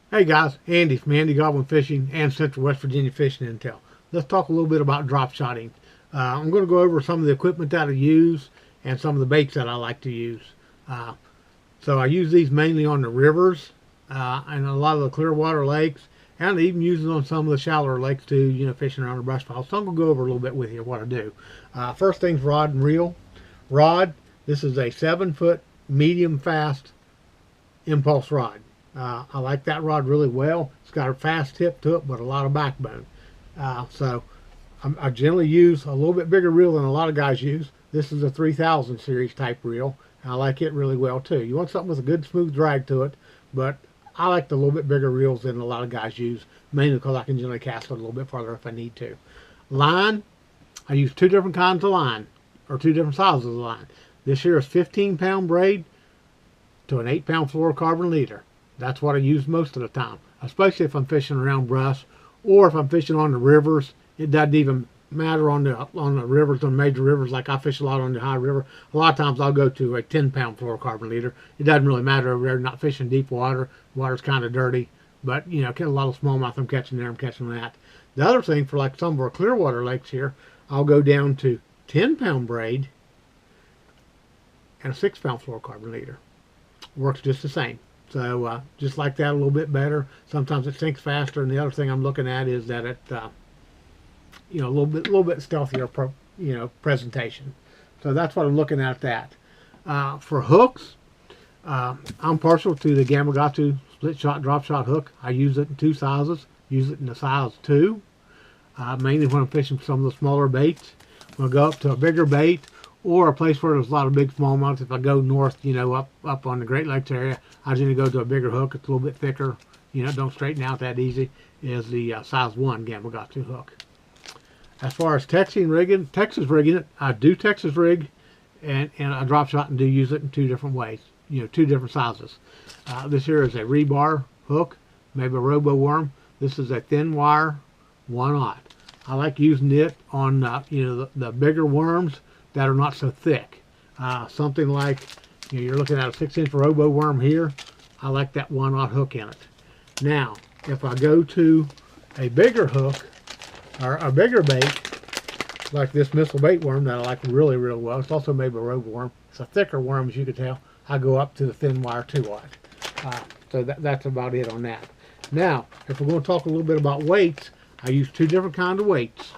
Hey guys, Andy from Andy Godwin Fishing and Central West Virginia Fishing Intel. Let's talk a little bit about drop shotting. I'm going to go over some of the equipment that I use and some of the baits that I like to use. Uh, so I use these mainly on the rivers and a lot of the clear water lakes, and I even use it on some of the shallower lakes too, fishing around the brush pile. So I'm going to go over a little bit with you what I do. First thing's rod and reel. Rod, this is a 7-foot medium fast impulse rod. I like that rod really well. It's got a fast tip to it, but a lot of backbone. I generally use a little bit bigger reel than a lot of guys use. This is a 3000 series type reel. I like it really well too. You want something with a good smooth drag to it, but I like the little bit bigger reels than a lot of guys use, mainly because I can generally cast it a little bit farther if I need to. Line, I use two different kinds of line, or two different sizes of line. This here is 15-pound braid to an 8-pound fluorocarbon leader. That's what I use most of the time, especially if I'm fishing around brush or if I'm fishing on the rivers. It doesn't even matter on the rivers, on major rivers. Like I fish a lot on the High River. A lot of times I'll go to a 10-pound fluorocarbon leader. It doesn't really matter over there. Not fishing deep water. Water's kind of dirty, but get a lot of smallmouth I'm catching there. I'm catching that. The other thing for like some of our clear water lakes here, I'll go down to 10-pound braid and a 6-pound fluorocarbon leader. Works just the same. So just like that, a little bit better. Sometimes it sinks faster, and the other thing I'm looking at is that it, a little bit stealthier, presentation. So that's what I'm looking at. That for hooks, I'm partial to the Gamakatsu split shot drop shot hook. I use it in two sizes. Use it in the size 2, mainly when I'm fishing some of the smaller baits. When I go up to a bigger bait, or a place where there's a lot of big smallmouth. If I go north, up on the Great Lakes area, I generally go to a bigger hook. It's a little bit thicker. Don't straighten out that easy. Is the size 1 Gamakatsu hook. As far as Texas rigging it, I do Texas rig, and I drop shot and do use it in two different ways. Two different sizes. This here is a rebar hook, maybe a robo worm. This is a thin wire 1/0. I like using it on the bigger worms that are not so thick. Something like, you're looking at a 6-inch robo worm here. I like that 1/0 hook in it. Now, if I go to a bigger hook, or a bigger bait, like this missile bait worm that I like really, really well. It's also maybe a robo worm. It's a thicker worm, as you can tell. I go up to the thin wire 2/0. So that's about it on that. Now, if we're going to talk a little bit about weights, I use two different kinds of weights.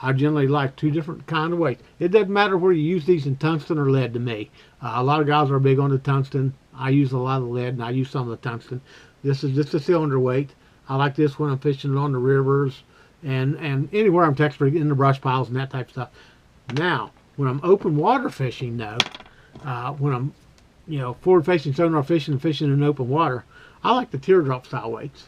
I generally like two different kind of weights. It doesn't matter where you use these in tungsten or lead to me. A lot of guys are big on the tungsten. I use a lot of the lead, and I use some of the tungsten. This is just a cylinder weight. I like this when I'm fishing on the rivers and anywhere I'm texturing in the brush piles and that type of stuff. Now, when I'm open water fishing, though, when I'm forward facing sonar fishing and fishing in open water, I like the teardrop style weights.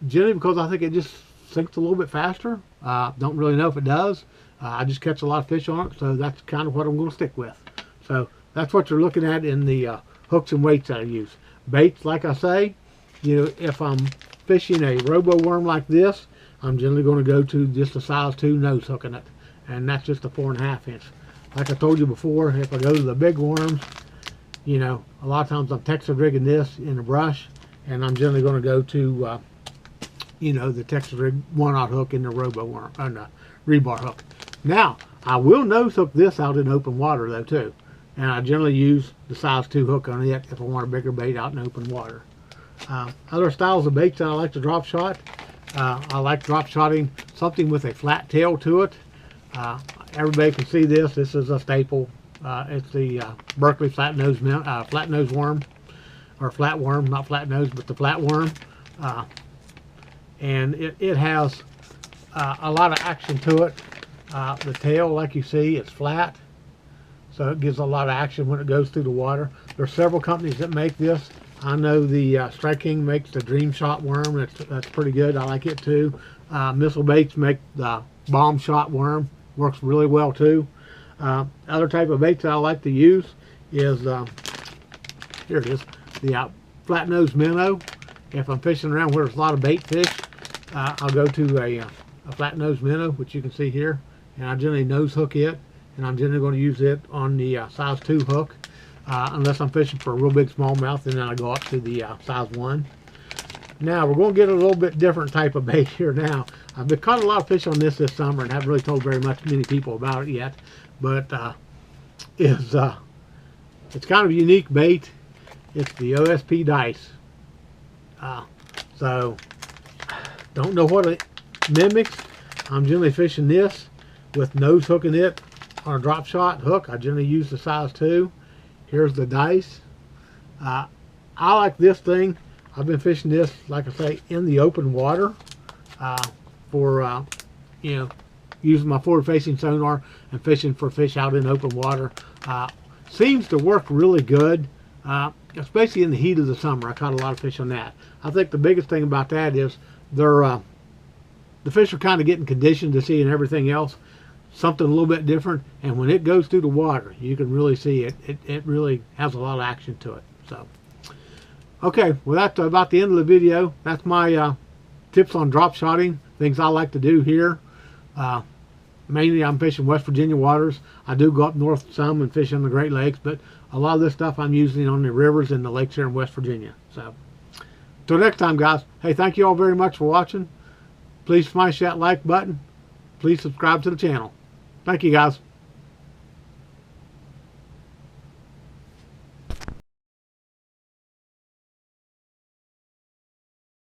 Generally because I think it just sinks a little bit faster. Don't really know if it does. I just catch a lot of fish on it, so that's kind of what I'm going to stick with. So that's what you're looking at in the hooks and weights that I use. Baits, like I say, if I'm fishing a robo worm like this, I'm generally going to go to just a size 2 nose hooking it, and that's just a 4.5 inch. Like I told you before, if I go to the big worms, a lot of times I'm Texas rigging this in the brush, and I'm generally going to go to the Texas rig 1/0 hook in the robo worm, and the rebar hook. Now, I will nose hook this out in open water though too, and I generally use the size 2 hook on it if I want a bigger bait out in open water. Other styles of baits that I like to drop shot, I like drop shotting something with a flat tail to it. Everybody can see this. This is a staple. It's the Berkley flat nose worm, or flat worm, not flat nose, but the flat worm. And it has a lot of action to it. The tail, like you see, it's flat, so it gives a lot of action when it goes through the water. There's several companies that make this. I know the Strike King makes the Dream Shot worm. That's pretty good. I like it too. Missile Baits make the Bomb Shot worm. Works really well too. Other type of baits that I like to use is here it is, the flat nose minnow. If I'm fishing around where there's a lot of bait fish, I'll go to a flat nose minnow, which you can see here, and I generally nose hook it, and I'm generally going to use it on the size 2 hook, unless I'm fishing for a real big smallmouth, and then I go up to the size 1. Now we're going to get a little bit different type of bait here now. I've been caught a lot of fish on this summer and haven't really told many people about it yet. But it's kind of a unique bait. It's the OSP Dice. So don't know what it mimics. I'm generally fishing this with nose hooking it on a drop shot hook. I generally use the size 2. Here's the Dice. I like this thing. I've been fishing this, like I say, in the open water for you know, using my forward-facing sonar and fishing for fish out in open water. Seems to work really good, especially in the heat of the summer. I caught a lot of fish on that. I think the biggest thing about that is they're the fish are kind of getting conditioned to seeing everything else, something a little bit different, and when it goes through the water, you can really see it. It really has a lot of action to it. So, okay, well that's about the end of the video. That's my tips on drop shotting, things I like to do here. Mainly I'm fishing West Virginia waters. I do go up north some and fish on the Great Lakes, but a lot of this stuff I'm using on the rivers and the lakes here in West Virginia. So, till next time, guys. Hey, thank you all very much for watching. Please smash that like button. Please subscribe to the channel. Thank you, guys.